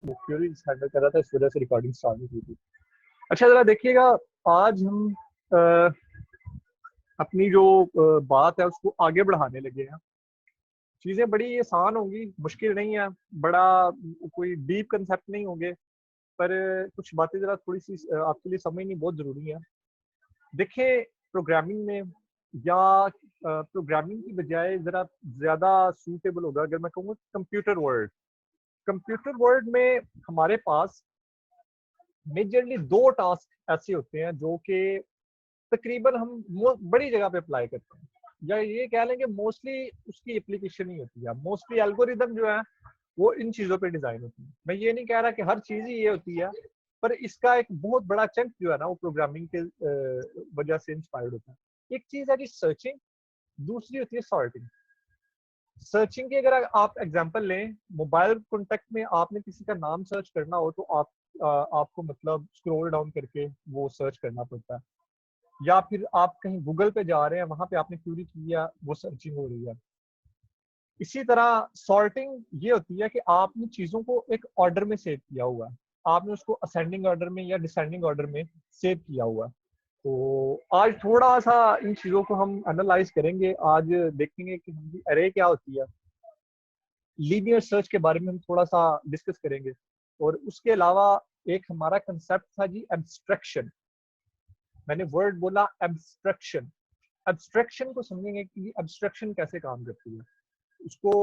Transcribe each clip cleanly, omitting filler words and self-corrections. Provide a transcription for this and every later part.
वो queries handle कर रहा था, इस वजह से रिकॉर्डिंग स्टार्ट नहीं हुई थी। अच्छा जरा देखिएगा, आज हम अपनी जो बात है उसको आगे बढ़ाने लगे हैं। चीजें बड़ी आसान होंगी, मुश्किल नहीं है, बड़ा कोई डीप कंसेप्ट नहीं होंगे, पर कुछ बातें जरा थोड़ी सी आपके लिए समझनी बहुत जरूरी है। देखिए, प्रोग्रामिंग में या प्रोग्रामिंग की बजाय जरा ज्यादा सूटेबल होगा अगर मैं कहूँगा कंप्यूटर वर्ल्ड। कंप्यूटर वर्ल्ड में हमारे पास मेजरली दो टास्क ऐसे होते हैं जो कि तकरीबन हम बड़ी जगह पे अप्लाई करते हैं, या ये कह लेंगे मोस्टली उसकी एप्लीकेशन ही होती है। मोस्टली एल्गोरिदम जो है वो इन चीजों पे डिजाइन होती है। मैं ये नहीं कह रहा कि हर चीज ही ये होती है, पर इसका एक बहुत बड़ा चंक जो है ना वो प्रोग्रामिंग के वजह से इंस्पायर्ड होता है। एक चीज है जी सर्चिंग, दूसरी होती है सॉर्टिंग। सर्चिंग की अगर आप एग्जांपल लें, मोबाइल कॉन्टेक्ट में आपने किसी का नाम सर्च करना हो तो आपको मतलब स्क्रॉल डाउन करके वो सर्च करना पड़ता है, या फिर आप कहीं गूगल पे जा रहे हैं, वहां पे आपने क्यूरी किया, वो सर्चिंग हो रही है। इसी तरह सॉर्टिंग ये होती है कि आपने चीजों को एक ऑर्डर में सेव किया हुआ है, आपने उसको असेंडिंग ऑर्डर में या डिसेंडिंग ऑर्डर में सेव किया हुआ है। तो आज थोड़ा सा इन चीजों को हम एनालाइज करेंगे, आज देखेंगे कि हमारी अरे क्या होती है, लीनियर सर्च के बारे में हम थोड़ा सा डिस्कस करेंगे, और उसके अलावा एक हमारा कंसेप्ट था जी एब्स्ट्रैक्शन। मैंने वर्ड बोला एब्स्ट्रैक्शन। एब्स्ट्रैक्शन को समझेंगे कि एब्स्ट्रैक्शन कैसे काम करती है। उसको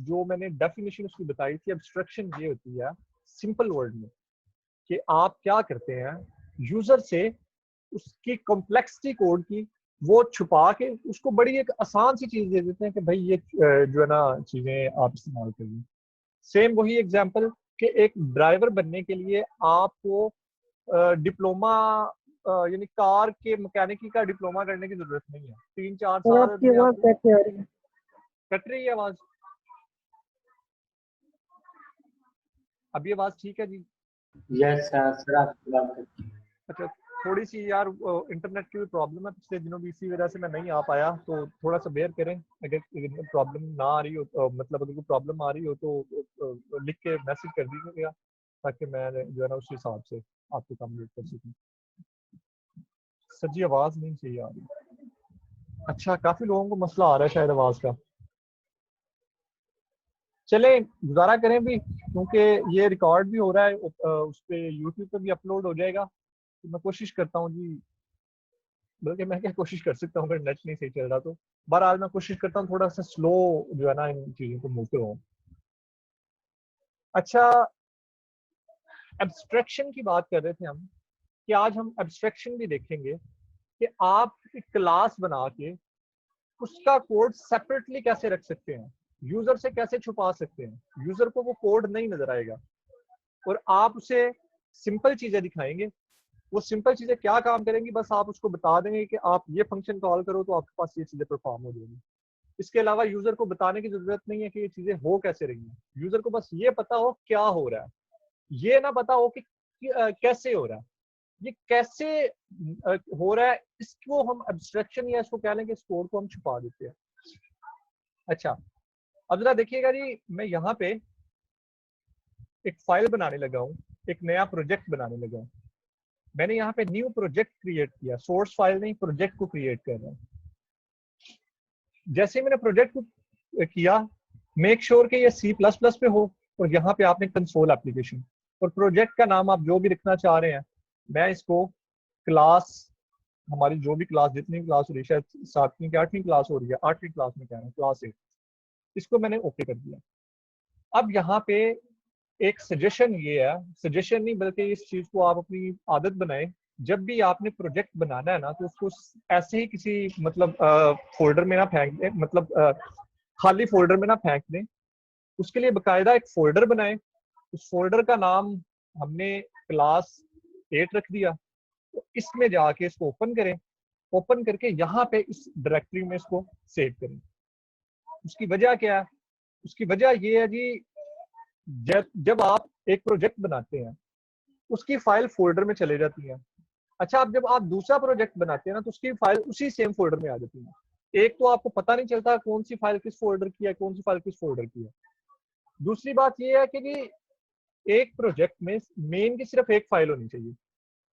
जो मैंने डेफिनेशन उसकी बताई थी, एब्स्ट्रैक्शन ये होती है सिंपल वर्ड में कि आप क्या करते हैं, यूजर से उसकी कॉम्प्लेक्सिटी कोड की वो छुपा के उसको बड़ी एक आसान सी चीज दे देते हैं कि भाई ये जो है ना चीजें आप इस्तेमाल करिए। सेम वही एग्जांपल कि एक ड्राइवर बनने के लिए आपको डिप्लोमा यानी कार के मैकेनिकी का डिप्लोमा करने की जरूरत नहीं है, 3-4 साल आपकी में आवाज आप। कैसे आ रही है? कट रही है आवाज? अभी आवाज ठीक है जी? यस सर, आपकी बात करती है। अच्छा, थोड़ी सी यार इंटरनेट की भी प्रॉब्लम है पिछले दिनों भी, इसी वजह से मैं नहीं आ पाया, तो थोड़ा सा बेयर करें। अगर प्रॉब्लम ना आ रही हो मतलब अगर कोई प्रॉब्लम आ रही हो तो लिख के मैसेज कर दीजिएगा, ताकि मैं जो है ना उस हिसाब से आपको कम्युनिकेट कर सकूँ। सर जी आवाज़ नहीं सही आ रही। अच्छा, काफ़ी लोगों को मसला आ रहा है शायद आवाज़ का। चले गुजारा करें भी, क्योंकि ये रिकॉर्ड भी हो रहा है, उस पर यूट्यूब पे भी अपलोड हो जाएगा। तो मैं कोशिश करता हूँ जी, बल्कि मैं क्या कोशिश कर सकता हूँ अगर नेट नहीं सही चल रहा तो। बहरहाल मैं कोशिश करता हूँ थोड़ा सा स्लो जो है ना इन चीज़ों को मूव करूँ। अच्छा, एब्स्ट्रैक्शन की बात कर रहे थे हम, कि आज हम एब्स्ट्रैक्शन भी देखेंगे कि आप एक क्लास बना के उसका कोड सेपरेटली कैसे रख सकते हैं, यूजर से कैसे छुपा सकते हैं, यूजर को वो कोड नहीं नजर आएगा, और आप उसे सिंपल चीजें दिखाएंगे। वो सिंपल चीजें क्या काम करेंगी, बस आप उसको बता देंगे कि आप ये फंक्शन कॉल करो तो आपके पास ये चीजें परफॉर्म हो जाएंगी। इसके अलावा यूजर को बताने की जरूरत नहीं है कि ये चीजें हो कैसे रही हैं, यूजर को बस ये पता हो क्या हो रहा है, ये ना पता हो कि कैसे हो रहा है। ये कैसे हो रहा है, इसको हम एब्स्ट्रैक्शन या इसको कह लें कि इस कोड को हम छुपा देते हैं। अच्छा, अब जरा देखिएगा जी, मैं यहाँ पे एक फाइल बनाने लगा हूँ, एक नया प्रोजेक्ट बनाने लगा हूँ। मैंने यहाँ पे न्यू प्रोजेक्ट क्रिएट किया, सोर्स फाइल नहीं, प्रोजेक्ट को क्रिएट कर रहा हूँ। जैसे ही मैंने प्रोजेक्ट को किया, मेक श्योर कि ये C++ पे हो, और यहाँ पे आपने कंसोल एप्लीकेशन, और प्रोजेक्ट का नाम आप जो भी लिखना चाह रहे हैं, मैं इसको क्लास, हमारी जो भी क्लास, जितनी क्लास हो रही है, शायद 7वीं की 8वीं क्लास हो रही है, 8वीं क्लास में कह रहा हूँ, क्लास 8, इसको मैंने ओके कर दिया। अब यहाँ पे एक सजेशन ये है, सजेशन नहीं बल्कि इस चीज को आप अपनी आदत बनाएं, जब भी आपने प्रोजेक्ट बनाना है ना तो उसको ऐसे ही किसी मतलब फोल्डर में ना फेंक दें, मतलब खाली फोल्डर में ना फेंक दें। उसके लिए बकायदा एक फोल्डर बनाएं, उस फोल्डर का नाम हमने क्लास 8 रख दिया। तो इसमें जाके इसको ओपन करें, ओपन करके यहाँ पे इस डायरेक्टरी में इसको सेव करें। उसकी वजह क्या है? उसकी वजह ये है जी, जब आप एक प्रोजेक्ट बनाते हैं उसकी फाइल फोल्डर में चले जाती है। अच्छा, अब जब आप दूसरा प्रोजेक्ट बनाते हैं ना तो उसकी फाइल उसी सेम फोल्डर में आ जाती है। एक तो आपको पता नहीं चलता कौन सी फाइल किस फोल्डर की है, कौन सी फाइल किस फोल्डर की है। दूसरी बात ये है कि जी एक प्रोजेक्ट में मेन की सिर्फ एक फाइल होनी चाहिए।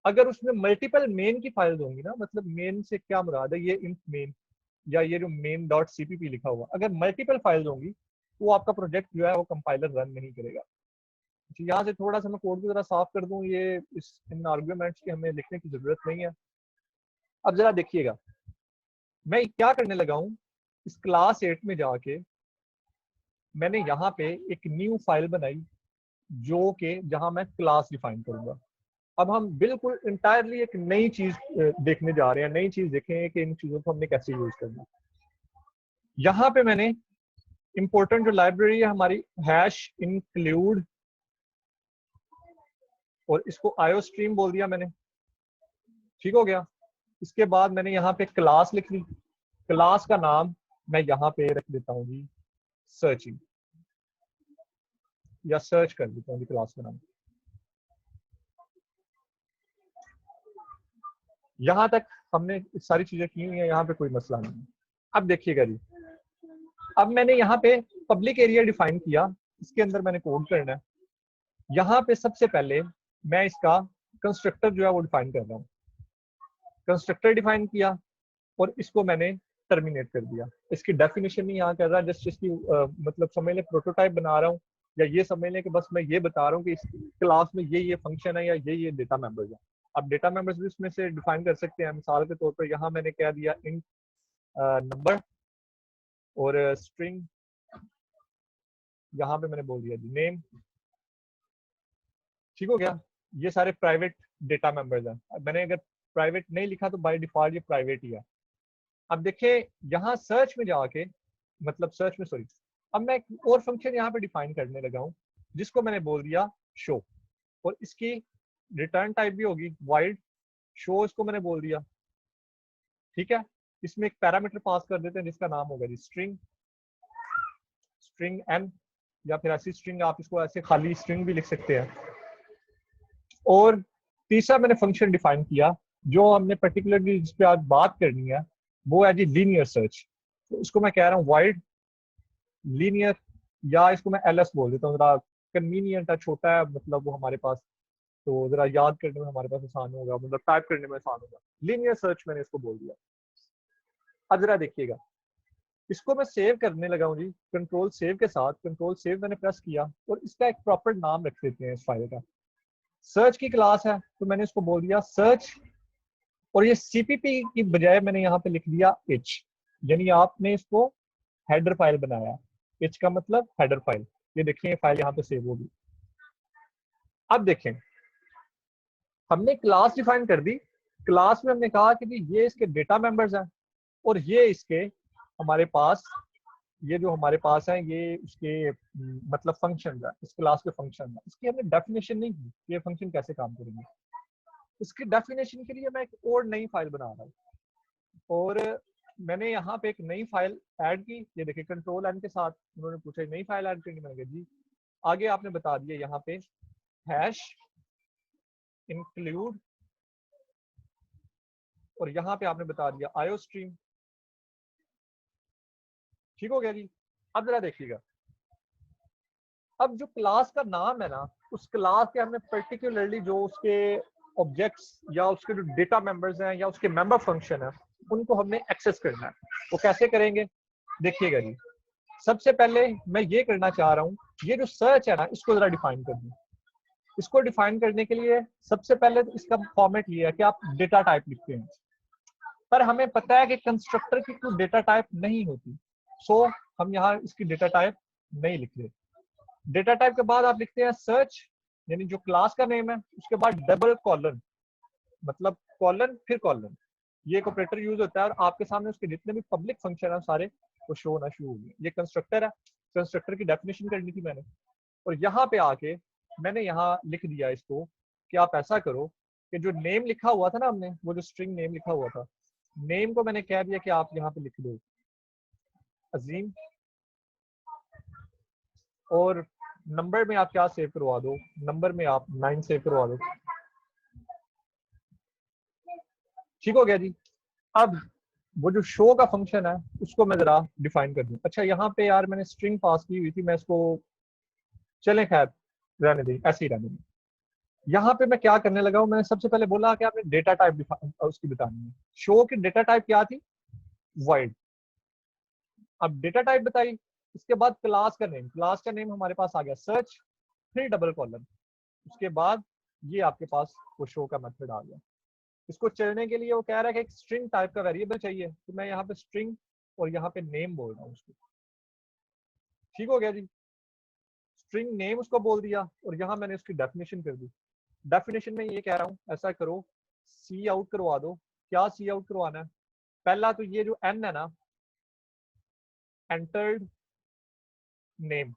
अगर उसमें मल्टीपल मेन की फाइल्स होंगी ना, मतलब मेन से क्या मुराद है, ये इंट मेन या ये जो मेन डॉट सीपीपी लिखा हुआ, अगर मल्टीपल फाइल्स होंगी तो आपका प्रोजेक्ट जो है वो कंपाइलर रन नहीं करेगा। तो यहाँ से थोड़ा सा मैं कोड को जरा साफ कर दूं, ये इन आर्ग्यूमेंट्स की हमें लिखने की जरूरत नहीं है। अब जरा देखिएगा मैं क्या करने लगा हूँ, इस क्लास 8 में जाके मैंने यहाँ पे एक न्यू फाइल बनाई जो कि जहां मैं क्लास डिफाइन करूंगा। अब हम बिल्कुल इंटायरली एक नई चीज देखने जा रहे हैं, नई चीज देखेंगे कि इन चीजों को हमने कैसे यूज करना है। यहाँ पे मैंने इंपॉर्टेंट जो लाइब्रेरी है हमारी हैश इंक्लूड, और इसको आयो स्ट्रीम बोल दिया मैंने, ठीक हो गया। इसके बाद मैंने यहाँ पे क्लास लिख ली, क्लास का नाम मैं यहाँ पे रख देता हूँ जी सर्चिंग, या सर्च कर देता हूँ जी क्लास का नाम। यहाँ तक हमने सारी चीजें की हुई है, यहाँ पे कोई मसला नहीं है। अब देखिएगा जी, अब मैंने यहाँ पे पब्लिक एरिया डिफाइन किया, इसके अंदर मैंने कोड करना है। यहाँ पे सबसे पहले मैं इसका कंस्ट्रक्टर जो है वो डिफाइन कर रहा हूँ। कंस्ट्रक्टर डिफाइन किया और इसको मैंने टर्मिनेट कर दिया। इसकी डेफिनेशन नहीं यहाँ कर रहा, जस्ट इसकी मतलब समझ लें प्रोटोटाइप बना रहा हूँ, या ये समझ लें कि बस मैं ये बता रहा हूँ कि इस क्लास में ये फंक्शन है या ये डेटा मेंबर्स है। अब डेटा मेंबर्स भी इसमें से डिफाइन कर सकते हैं। मिसाल के तौर पर यहाँ मैंने क्या दिया, इंट नंबर और स्ट्रिंग, यहाँ पे मैंने बोल दिया जी नेम, ठीक हो गया। ये सारे प्राइवेट डेटा मेंबर्स हैं। मैंने अगर प्राइवेट नहीं लिखा तो बाय डिफॉल्ट ये प्राइवेट ही है। अब देखिए यहाँ सर्च में जाके, मतलब सर्च में सॉरी, अब मैं एक और फंक्शन यहाँ पे डिफाइन करने लगा हूँ जिसको मैंने बोल दिया शो, और इसकी रिटर्न टाइप भी होगी वाइड शो, इसको मैंने बोल दिया, ठीक है। इसमें एक पैरामीटर पास कर देते हैं जिसका नाम होगा जी स्ट्रिंग, स्ट्रिंग एन, या फिर ऐसी स्ट्रिंग, आप इसको ऐसे खाली स्ट्रिंग भी लिख सकते हैं। और तीसरा मैंने फंक्शन डिफाइन किया जो हमने पर्टिकुलरली जिस पे आज बात करनी है, वो है जी लीनियर सर्च। तो इसको मैं कह रहा हूँ वाइड लीनियर, या इसको मैं एलएस बोल देता हूँ, जरा कन्वीनियंट है, छोटा है, मतलब वो हमारे पास तो जरा याद करने में हमारे पास आसान होगा, मतलब टाइप करने में आसान होगा। लीनियर सर्च मैंने इसको बोल दिया। अब जरा देखिएगा, इसको मैं सेव करने लगा हूँ जी कंट्रोल सेव के साथ। कंट्रोल सेव मैंने प्रेस किया और इसका एक प्रॉपर नाम रख देते हैं इस फाइल का। सर्च की क्लास है तो मैंने इसको बोल दिया सर्च, और ये सीपीपी की बजाय मैंने यहाँ पे लिख दिया एच, यानी आपने इसको हेडर फाइल बनाया। एच का मतलब हेडर फाइल। ये देखिए फाइल यहाँ पे सेव होगी। अब देखें, हमने क्लास डिफाइन कर दी। क्लास में हमने कहा कि ये इसके डेटा मेंबर्स हैं और ये इसके हमारे पास, ये जो हमारे पास है ये उसके मतलब फंक्शन है, इस क्लास के फंक्शन है। इसकी हमने डेफिनेशन नहीं की, ये फंक्शन कैसे काम करेंगे। इसकी डेफिनेशन के लिए मैं एक और नई फाइल बना रहा हूँ, और मैंने यहाँ पे एक नई फाइल ऐड की। ये देखिए कंट्रोल एन के साथ उन्होंने पूछा नई फाइल ऐड करनी, मैंने कहा जी। आगे आपने बता दिया यहाँ पे हैश इंक्लूड, और यहाँ पे आपने बता दिया आयो स्ट्रीम, ठीक हो गया जी। अब जरा देखिएगा, अब जो क्लास का नाम है ना, उस क्लास के हमने पर्टिकुलरली जो उसके ऑब्जेक्ट्स या उसके जो डेटा मेंबर्स हैं या उसके मेंबर फंक्शन है, उनको हमने एक्सेस करना है। वो कैसे करेंगे देखिएगा जी। सबसे पहले मैं ये करना चाह रहा हूँ, ये जो सर्च है ना इसको जरा डिफाइन कर दूं। इसको डिफाइन करने के लिए सबसे पहले तो इसका फॉर्मेट ये है कि आप डेटा टाइप लिखते हैं, पर हमें पता है कि कंस्ट्रक्टर की कोई डेटा टाइप नहीं होती, सो हम यहाँ इसकी डेटा टाइप नहीं लिख रहे। डेटा टाइप के बाद आप लिखते हैं सर्च, यानी जो क्लास का नेम है, उसके बाद डबल कॉलन, मतलब कॉलन फिर कॉलन, ये एक ऑपरेटर यूज होता है, और आपके सामने उसके जितने भी पब्लिक फंक्शन है सारे वो शो होना शुरू हो गए। ये कंस्ट्रक्टर है, कंस्ट्रक्टर की डेफिनेशन करनी थी मैंने, और यहाँ पे आके मैंने यहाँ लिख दिया इसको कि आप ऐसा करो कि जो नेम लिखा हुआ था ना हमने, वो जो स्ट्रिंग नेम लिखा हुआ था, नेम को मैंने कह दिया कि आप यहाँ पे लिख दो अजीम, और नंबर में आप क्या सेव करवा दो, नंबर में आप 9 सेव करवा दो, ठीक हो गया जी। अब वो जो शो का फंक्शन है उसको मैं जरा डिफाइन कर दूं। अच्छा यहाँ पे यार मैंने स्ट्रिंग पास की हुई थी, मैं इसको, चलें खैर रहने दें, ऐसे ही रहने दें। यहाँ पे मैं क्या करने लगा हूँ, मैंने सबसे पहले बोला कि आपने डेटा टाइप उसकी बतानी है। शो की डेटा टाइप क्या थी, void। अब डेटा टाइप बताई, इसके बाद क्लास का नेम, क्लास का नेम हमारे पास आ गया सर्च, फिर डबल कॉलन, उसके बाद ये आपके पास वो शो का मेथड आ गया। इसको चलने के लिए वो कह रहा है कि एक स्ट्रिंग टाइप का वेरिएबल चाहिए, तो मैं यहाँ पे स्ट्रिंग और यहाँ पे नेम बोल रहा हूँ उसको। ठीक हो गया जी, स्ट्रिंग नेम उसको बोल दिया और यहाँ मैंने उसकी डेफिनेशन कर दी। डेफिनेशन में ये कह रहा हूँ ऐसा करो, सी आउट करवा दो। क्या सी आउट करवाना है, पहला तो ये जो एन है ना, एंटर्ड नेम,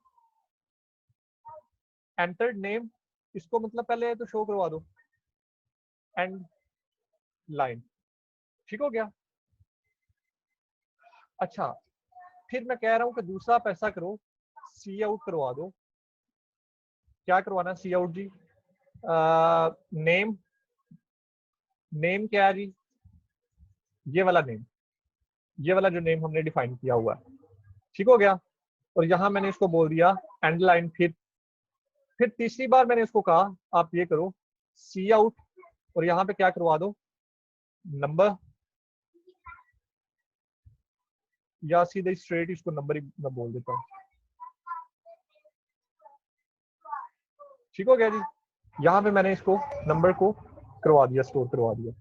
एंटर्ड नेम, इसको मतलब पहले तो शो करवा दो एंड लाइन। ठीक हो गया। अच्छा, फिर मैं कह रहा हूँ कि दूसरा आप ऐसा करो, सी आउट करवा दो। क्या करवाना सी आउट जी, नेम, नेम क्या है जी, ये वाला नेम, ये वाला जो नेम हमने डिफाइन किया हुआ है। ठीक हो गया। और यहाँ मैंने इसको बोल दिया एंड लाइन। फिर तीसरी बार मैंने इसको कहा आप ये करो सी आउट और यहाँ पे क्या करवा दो, नंबर, या सीधे स्ट्रेट इसको नंबर ही मैं बोल देता हूँ। ठीक हो गया जी। यहाँ पे मैंने इसको नंबर को करवा दिया, स्टोर करवा दिया,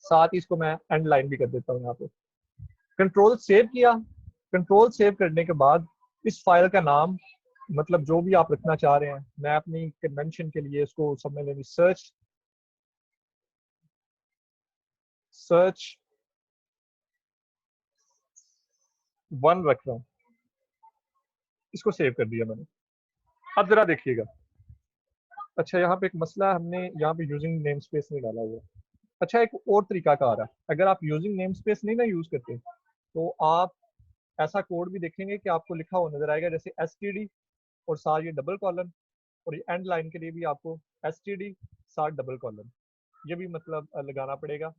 साथ ही इसको मैं एंड लाइन भी कर देता हूँ यहाँ पे। कंट्रोल सेव किया। कंट्रोल सेव करने के बाद इस फाइल का नाम मतलब जो भी आप रखना चाह रहे हैं, मैं अपनी कन्वेंशन के लिए इसको समझ लेंगे सर्च, सर्च 1 रख रहा हूँ। इसको सेव कर दिया मैंने। अब जरा देखिएगा। अच्छा, यहाँ पे एक मसला, हमने यहाँ पे यूजिंग नेम स्पेस नहीं डाला हुआ। अच्छा, एक और तरीका का आ रहा है, अगर आप यूजिंग नेम स्पेस नहीं ना यूज करते तो आप ऐसा कोड भी देखेंगे कि आपको लिखा हुआ नजर आएगा, जैसे std और साथ ये डबल कॉलन, और ये एंड लाइन के लिए भी आपको std साथ डबल कॉलन, ये भी मतलब लगाना पड़ेगा।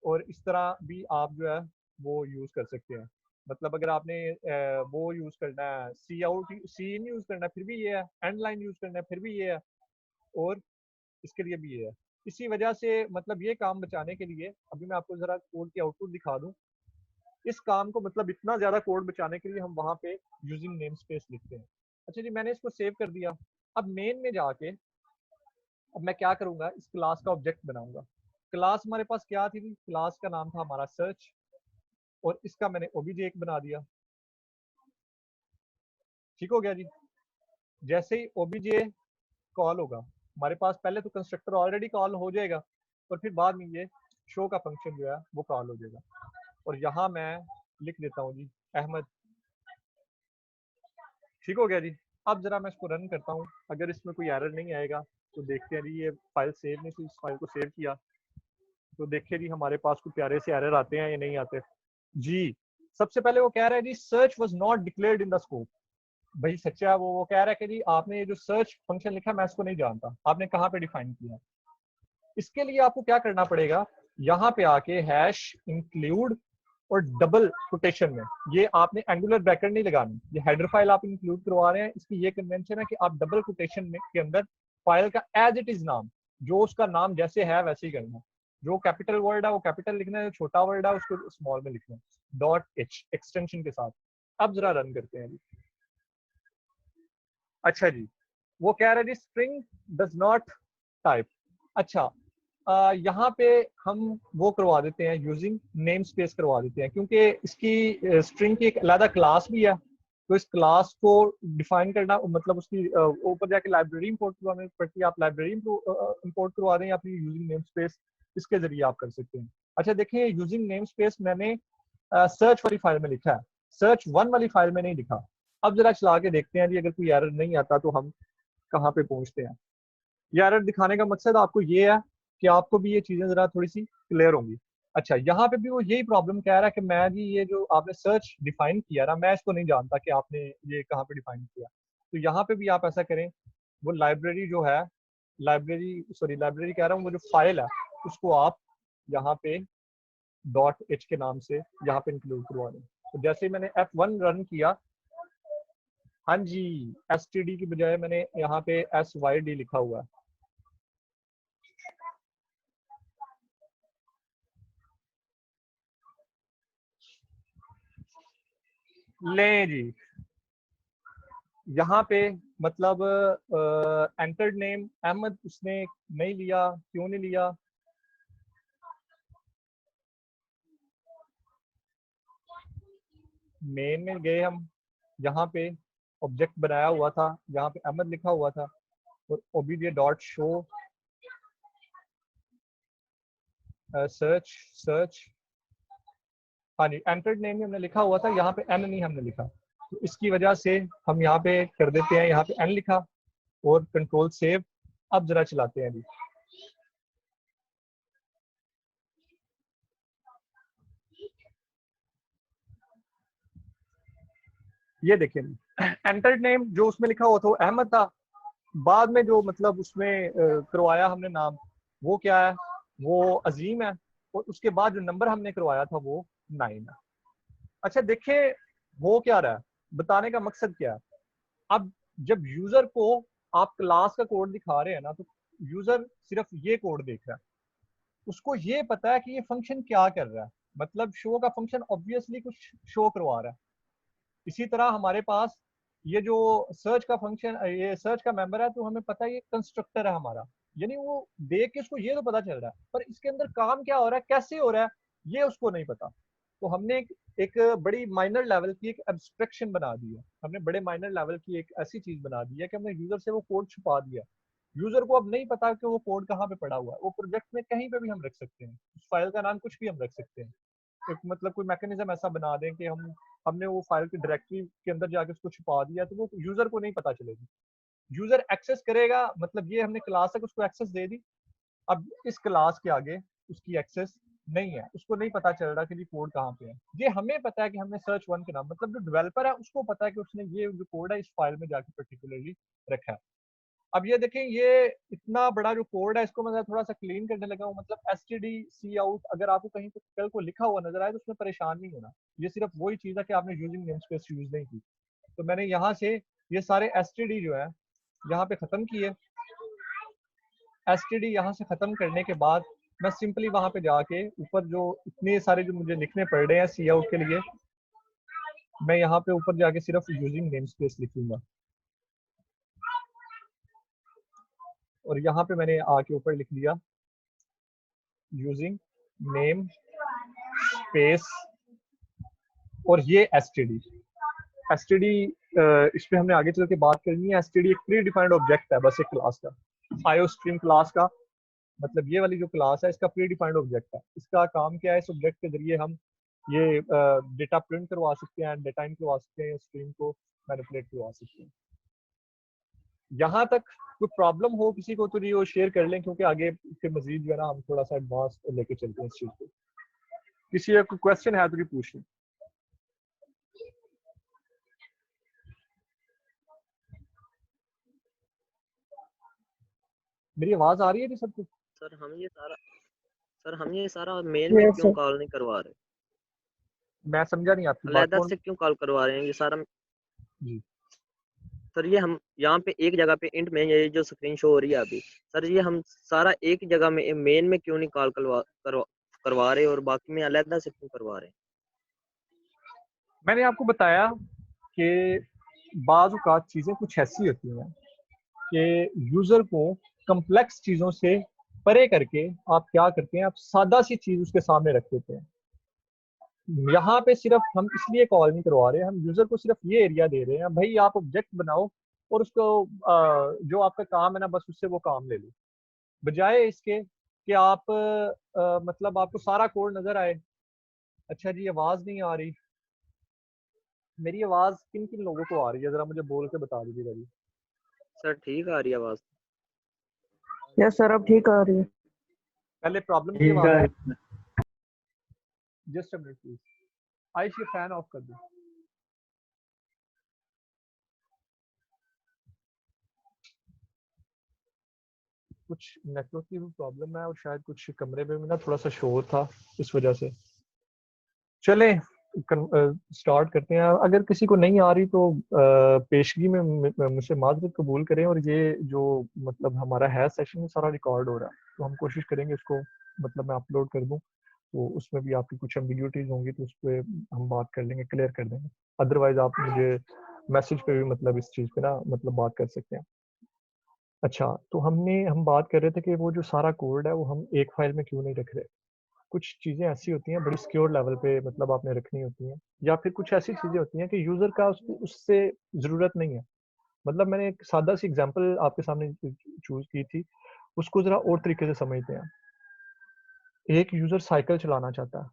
और इस तरह भी आप जो है वो यूज कर सकते हैं। मतलब अगर आपने वो यूज करना है, सी आउट, सी इन यूज करना है फिर भी ये है, एंड लाइन यूज करना है फिर भी ये है, और इसके लिए भी ये है। इसी वजह से मतलब ये काम बचाने के लिए अभी मैं आपको जरा कोड की आउटपुट दिखा दूं। इस काम को मतलब इतना ज्यादा कोड बचाने के लिए हम वहां पे यूजिंग नेम स्पेस लिखते हैं। अच्छा जी, मैंने इसको सेव कर दिया। अब मेन में जाके अब मैं क्या करूंगा, इस क्लास का ऑब्जेक्ट बनाऊंगा। क्लास हमारे पास क्या थी, क्लास का नाम था हमारा सर्च, और इसका मैंने ओबीजे एक बना दिया। ठीक हो गया जी। जैसे ही ओबीजे कॉल होगा हमारे पास, पहले तो कंस्ट्रक्टर ऑलरेडी कॉल हो जाएगा और फिर बाद में ये शो का फंक्शन जो है वो कॉल हो जाएगा। और यहाँ मैं लिख देता हूँ जी अहमद। ठीक हो गया जी। अब जरा मैं इसको रन करता हूँ, अगर इसमें कोई एरर नहीं आएगा तो देखते हैं जी। ये फाइल सेव नहीं थी, इस फाइल को सेव किया तो देखिए जी हमारे पास कुछ प्यारे से एरर आते हैं या नहीं आते जी। सबसे पहले वो कह रहा है जी search was not declared in the scope. भाई सच्चा है वो कह रहा है कि जी आपने ये जो सर्च फंक्शन लिखा मैं इसको नहीं जानता, आपने कहाँ पे डिफाइन किया। इसके लिए आपको क्या करना पड़ेगा, यहाँ पे आके हैश इंक्लूड और डबल कोटेशन में, ये आपने एंगुलर ब्रैकेट नहीं लगानी, ये हेडर फाइल आप इंक्लूड करवा रहे हैं, इसकी ये कन्वेंशन है कि आप डबल कोटेशन में के अंदर फाइल का एज इट इज नाम, जो उसका नाम जैसे है वैसे ही करना है। जो कैपिटल वर्ड है वो कैपिटल लिखना है, जो छोटा वर्ड है उसको स्मॉल में लिखना है, .h एक्सटेंशन के साथ। अब जरा रन करते हैं। अच्छा जी, वो कह रहे जी स्ट्रिंग डज नॉट टाइप। अच्छा, यहाँ पे हम वो करवा देते हैं, यूजिंग नेम स्पेस करवा देते हैं, क्योंकि इसकी स्ट्रिंग की एक अलग क्लास भी है। तो इस क्लास को डिफाइन करना मतलब उसकी ऊपर जाके लाइब्रेरी इंपोर्ट करवाने पड़ती है। आप लाइब्रेरी इंपोर्ट करवा दें या फिर यूजिंग नेम स्पेस, इसके जरिए आप कर सकते हैं। अच्छा देखिए, यूजिंग नेम स्पेस मैंने सर्च वाली फाइल में लिखा है, सर्च 1 वाली फाइल में नहीं लिखा। अब जरा चला के देखते हैं जी, अगर कोई एरर नहीं आता तो हम कहाँ पे पहुंचते हैं। ये एरर दिखाने का मकसद आपको ये है कि आपको भी ये चीजें जरा थोड़ी सी क्लियर होंगी। अच्छा, यहाँ पे भी वो यही प्रॉब्लम कह रहा है कि मैं जी ये जो आपने सर्च डिफाइन किया ना, मैं इसको नहीं जानता कि आपने ये कहाँ पे डिफाइन किया। तो यहाँ पे भी आप ऐसा करें, वो लाइब्रेरी जो है, लाइब्रेरी कह रहा हूँ, वो जो फाइल है उसको आप यहाँ पे .h के नाम से यहाँ पे इंक्लूड करवा दें। तो जैसे ही मैंने F1 रन किया हाँ जी, STD की बजाय मैंने यहाँ पे SYD लिखा हुआ है। लें जी, यहाँ पे मतलब एंटर्ड नेम अहमद उसने नहीं लिया, क्यों नहीं लिया? मेन में गए हम, यहाँ पे ऑब्जेक्ट बनाया हुआ था, यहाँ पे अहमद लिखा हुआ था और OBJ dot show search search, हाँ जी, एंटर्ड नेम हमने लिखा हुआ था, यहाँ पे एन नहीं हमने लिखा, तो इसकी वजह से हम यहाँ पे कर देते हैं, यहाँ पे एन लिखा और कंट्रोल सेव। अब जरा चलाते हैं जी। ये देखिए एंटर्ड नेम जो उसमें लिखा हुआ था वो अहमद था, बाद में जो मतलब उसमें करवाया हमने नाम, वो क्या है, वो अजीम है, और उसके बाद जो नंबर हमने करवाया था वो 9 है। अच्छा देखिए हो क्या रहा है, बताने का मकसद क्या है। अब जब यूजर को आप क्लास का कोड दिखा रहे हैं ना, तो यूजर सिर्फ ये कोड देख रहा है, उसको ये पता है कि ये फंक्शन क्या कर रहा है, मतलब शो का फंक्शन ऑब्वियसली कुछ शो करवा रहा है। इसी तरह हमारे पास ये जो सर्च का फंक्शन, ये सर्च का मेंबर है, तो हमें पता है ये कंस्ट्रक्टर है हमारा, यानी वो देख के उसको ये तो पता चल रहा है, पर इसके अंदर काम क्या हो रहा है, कैसे हो रहा है, ये उसको नहीं पता। तो हमने एक बड़ी माइनर लेवल की एक एब्स्ट्रैक्शन बना दी है, हमने बड़े माइनर लेवल की एक ऐसी चीज बना दी है कि हमने यूजर से वो कोड छुपा दिया। यूजर को अब नहीं पता कि वो कोड कहाँ पे पड़ा हुआ है, वो प्रोजेक्ट में कहीं पे भी हम रख सकते हैं, उस फाइल का नाम कुछ भी हम रख सकते हैं। एक मतलब कोई मैकेनिज्म ऐसा बना दें कि हमने वो फाइल की डायरेक्टरी के अंदर जाके उसको छुपा दिया, तो वो यूजर को नहीं पता चलेगी। यूजर एक्सेस करेगा, मतलब ये हमने क्लास तक उसको एक्सेस दे दी, अब इस क्लास के आगे उसकी एक्सेस नहीं है, उसको नहीं पता चल रहा कि ये कोड कहाँ पे है। ये हमें पता है कि हमने सर्च वन के नाम, मतलब जो डेवलपर है उसको पता है कि उसने ये जो कोड है इस फाइल में जाके पर्टिकुलरली रखा है। अब ये देखें, ये इतना बड़ा जो कोड है इसको मैं थोड़ा सा क्लीन करने लगा हूँ, मतलब std सी आउट अगर आपको कहीं पे कल को लिखा हुआ नजर आए तो उसमें परेशान नहीं होना, ये सिर्फ वही चीज है कि आपने यूजिंग नेमस्पेस यूज नहीं की। तो मैंने यहाँ से ये सारे std जो है यहाँ पे खत्म किए। std यहाँ से खत्म करने के बाद मैं सिंपली वहां पे जाके ऊपर जो इतने सारे जो मुझे लिखने पड़ रहे हैं सी आउट के लिए, मैं यहाँ पे ऊपर जाके सिर्फ यूजिंग नेमस्पेस लिखूंगा, और यहाँ पे मैंने आके ऊपर लिख दिया यूजिंग नेम स्पेस, और ये std इस पे हमने आगे चल के बात करनी है। std एक प्री डिफाइंड ऑब्जेक्ट है बस एक क्लास का, iostream क्लास का, मतलब ये वाली जो क्लास है इसका प्री डिफाइंड ऑब्जेक्ट है। इसका काम क्या है, इस ऑब्जेक्ट के जरिए हम ये डेटा प्रिंट करवा सकते हैं, डेटा इन करवा सकते हैं, स्ट्रीम को मैनिपुलेट करवा सकते हैं। यहाँ तक कोई प्रॉब्लम हो किसी को तो वो शेयर कर लें, क्योंकि आगे फिर मजीद जो है ना हम थोड़ा सा एडवांस लेके चलते हैं इस चीज को। किसी का कोई क्वेश्चन है तो पूछ लें। मेरी आवाज आ रही है जी सबको? सर हम ये सारा मेल में क्यों कॉल नहीं करवा रहे? मैं समझा नहीं आपकी बात। अलहदा से क्यों कॉल करवा रहे हैं ये सारा? जी सर ये हम यहाँ पे एक जगह पे इंट में ये जो स्क्रीन शो हो रही है अभी, सर ये हम सारा एक जगह में मेन में क्यों नहीं कॉल करवा रहे और बाकी में अलहदा से क्यों करवा रहे हैं? मैंने आपको बताया कि बाज़ औक़ात चीज़ें कुछ ऐसी होती हैं कि यूज़र को कम्प्लेक्स चीज़ों से परे करके आप क्या करते हैं, आप सादा सी चीज़ उसके सामने रख देते हैं। यहाँ पे सिर्फ हम इसलिए कॉल नहीं करवा रहे, हम यूज़र को सिर्फ ये एरिया दे रहे हैं, भाई आप ऑब्जेक्ट बनाओ और उसको जो आपका काम है ना बस उससे वो काम ले लो, बजाय इसके कि आप मतलब आपको सारा कोड नज़र आए। अच्छा जी आवाज़ नहीं आ रही, मेरी आवाज़ किन किन लोगों को आ रही है, ज़रा मुझे बोल के बता दीजिएगा जी। सर ठीक आ रही है आवाज? यस सर अब ठीक आ रही है। पहले प्रॉब्लम की ठीक आवाज़ है। है। Just a minute please, Aish ये फैन ऑफ कर दो। कुछ नेटवर्क की भी प्रॉब्लम है और शायद कुछ कमरे में भी ना थोड़ा सा शोर था इस वजह से। चलें स्टार्ट करते हैं। अगर किसी को नहीं आ रही तो पेशगी में मुझसे माजरत कबूल करें। और ये जो मतलब हमारा है सेशन में सारा रिकॉर्ड हो रहा है, तो हम कोशिश करेंगे इसको मतलब मैं अपलोड कर दूं, तो उसमें भी आपकी कुछ एम्बिग्यूटीज होंगी तो उस पर हम बात कर लेंगे, क्लियर कर देंगे। अदरवाइज आप मुझे मैसेज पे भी मतलब इस चीज़ पे ना मतलब बात कर सकते हैं। अच्छा, तो हम बात कर रहे थे कि वो जो सारा कोड है वो हम एक फाइल में क्यों नहीं रख रहे। कुछ चीज़ें ऐसी होती हैं बड़ी सिक्योर लेवल पे मतलब आपने रखनी होती हैं, या फिर कुछ ऐसी चीज़ें होती हैं कि यूज़र का उससे ज़रूरत नहीं है। मतलब मैंने एक सादा सी एग्जांपल आपके सामने चूज़ की थी, उसको ज़रा और तरीके से समझते हैं। एक यूज़र साइकिल चलाना चाहता है,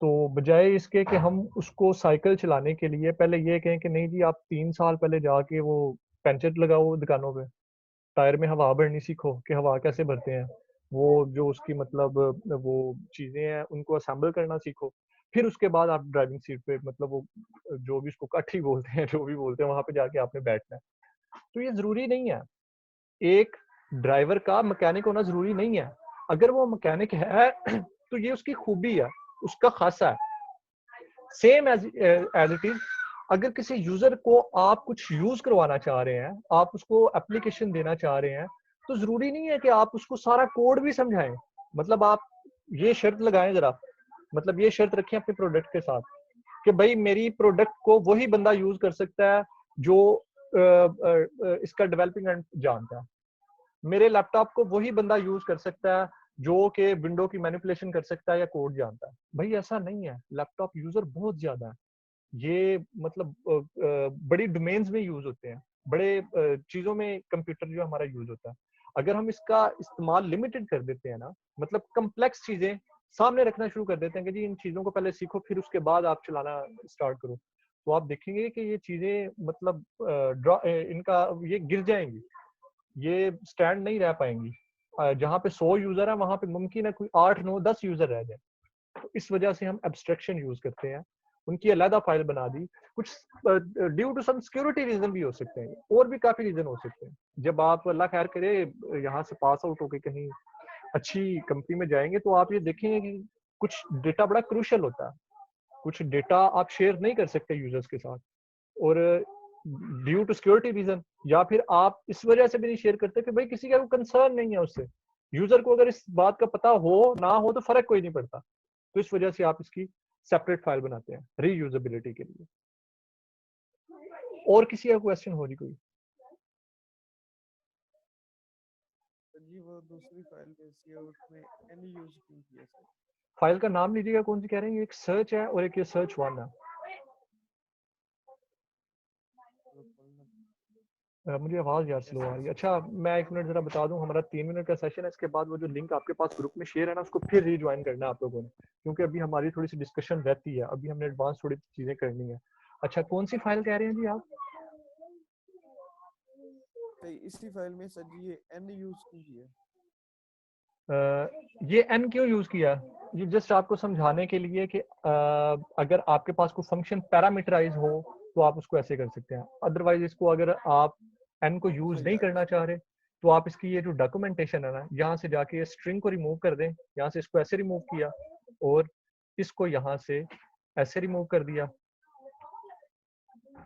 तो बजाय इसके कि हम उसको साइकिल चलाने के लिए पहले ये कहें कि नहीं जी आप 3 साल पहले जाके वो पंचर लगाओ दुकानों पे, टायर में हवा भरनी सीखो कि हवा कैसे भरते हैं, वो जो उसकी मतलब वो चीज़ें हैं उनको असेंबल करना सीखो। फिर उसके बाद आप ड्राइविंग सीट पे मतलब वो जो भी उसको काठी बोलते हैं, जो भी बोलते हैं, वहाँ पे जाके आपने बैठना है। तो ये ज़रूरी नहीं है। एक ड्राइवर का मैकेनिक होना ज़रूरी नहीं है। अगर वो मैकेनिक है तो ये उसकी खूबी है, उसका खासा है। सेम एज इट इज, अगर किसी यूजर को आप कुछ यूज करवाना चाह रहे हैं, आप उसको एप्लीकेशन देना चाह रहे हैं, तो जरूरी नहीं है कि आप उसको सारा कोड भी समझाएं। मतलब आप ये शर्त लगाएं जरा, मतलब ये शर्त रखें अपने प्रोडक्ट के साथ कि भाई मेरी प्रोडक्ट को वही बंदा यूज कर सकता है जो इसका डेवलपिंग एंड जानता है। मेरे लैपटॉप को वही बंदा यूज कर सकता है जो कि विंडो की मैनिपुलेशन कर सकता है या कोड जानता है। भाई ऐसा नहीं है, लैपटॉप यूजर बहुत ज्यादा है। ये मतलब बड़ी डोमेन्स में यूज होते हैं, बड़े चीजों में कंप्यूटर जो हमारा यूज होता है। अगर हम इसका इस्तेमाल लिमिटेड कर देते हैं ना, मतलब कम्प्लेक्स चीजें सामने रखना शुरू कर देते हैं कि जी इन चीजों को पहले सीखो फिर उसके बाद आप चलाना स्टार्ट करो, तो आप देखेंगे कि ये चीजें मतलब इनका ये गिर जाएंगी, ये स्टैंड नहीं रह पाएंगी। जहाँ पे 100 यूजर है वहां पे मुमकिन है कोई 8, 9, 10 यूजर रह जाए। तो इस वजह से हम एब्स्ट्रैक्शन यूज करते हैं, उनकी अलग फाइल बना दी। कुछ due to some security reason भी हो सकते हैं, और भी काफी रीजन हो सकते हैं। जब आप अल्लाह खैर करे यहाँ से पास आउट होके कहीं अच्छी कंपनी में जाएंगे तो आप ये देखेंगे कि कुछ डेटा बड़ा क्रूशियल होता है, कुछ डेटा आप शेयर नहीं कर सकते यूजर्स के साथ, और ड्यू टू सिक्योरिटी रीजन, या फिर आप इस वजह से भी नहीं शेयर करते कि भाई किसी का कोई कंसर्न नहीं है उससे। यूजर को अगर इस बात का पता हो ना हो तो फर्क कोई नहीं पड़ता, तो इस वजह से आप इसकी सेपरेट फाइल बनाते हैं रीयूजेबिलिटी के लिए। और किसी का क्वेश्चन हो रही कोई? जी वो दूसरी फाइल कैसी है, उसमें एनी यूज क्यों किया सर? फाइल का नाम लीजिएगा, कौन सी कह रहे हैं? एक सर्च है और एक ये सर्च वन है। मुझे आवाज यार स्लो आ रही है। अच्छा मैं 1 मिनट जरा बता दूं, हमारा 3 मिनट का सेशन है, इसके बाद वो जो लिंक आपके पास ग्रुप में शेयर है ना, उसको फिर रीज्वाइन करना है आप लोगों ने, क्योंकि अभी हमारी थोड़ी सी डिस्कशन रहती है, अभी हमने एडवांस थोड़ी चीजें करनी है। अच्छा कौन सी फाइल कह रहे हैं जी आप? इसी फाइल में सर जी ये एनी यूज क्यों किया? ये एन क्यों यूज किया? ये जस्ट आपको समझाने के लिए कि अगर आपके पास कोई फंक्शन पैरामीटराइज हो तो आप उसको ऐसे कर सकते हैं। अदरवाइज इसको अगर आप एन को यूज नहीं करना चाह रहे तो आप इसकी ये जो डॉक्यूमेंटेशन है ना, यहाँ से जाके स्ट्रिंग को रिमूव कर दें। यहाँ से इसको ऐसे रिमूव किया और इसको यहाँ से ऐसे रिमूव कर दिया,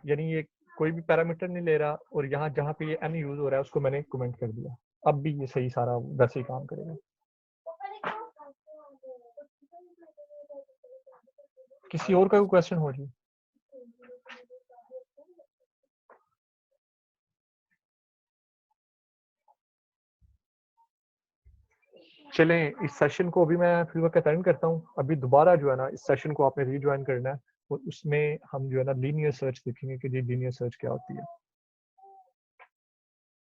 यानी ये कोई भी पैरामीटर नहीं ले रहा, और यहाँ जहाँ पे ये एन यूज हो रहा है उसको मैंने कमेंट कर दिया। अब भी ये सही सारा वैसे ही काम करेगा। किसी और का कोई क्वेश्चन हो जी? चलें इस सेशन को अभी मैं फिर वक्त अटेंड करता हूँ। अभी दोबारा जो है ना इस सेशन को आपने रीज्वाइन करना है, और उसमें हम जो है ना लीनियर सर्च देखेंगे कि जी लीनियर सर्च क्या होती है।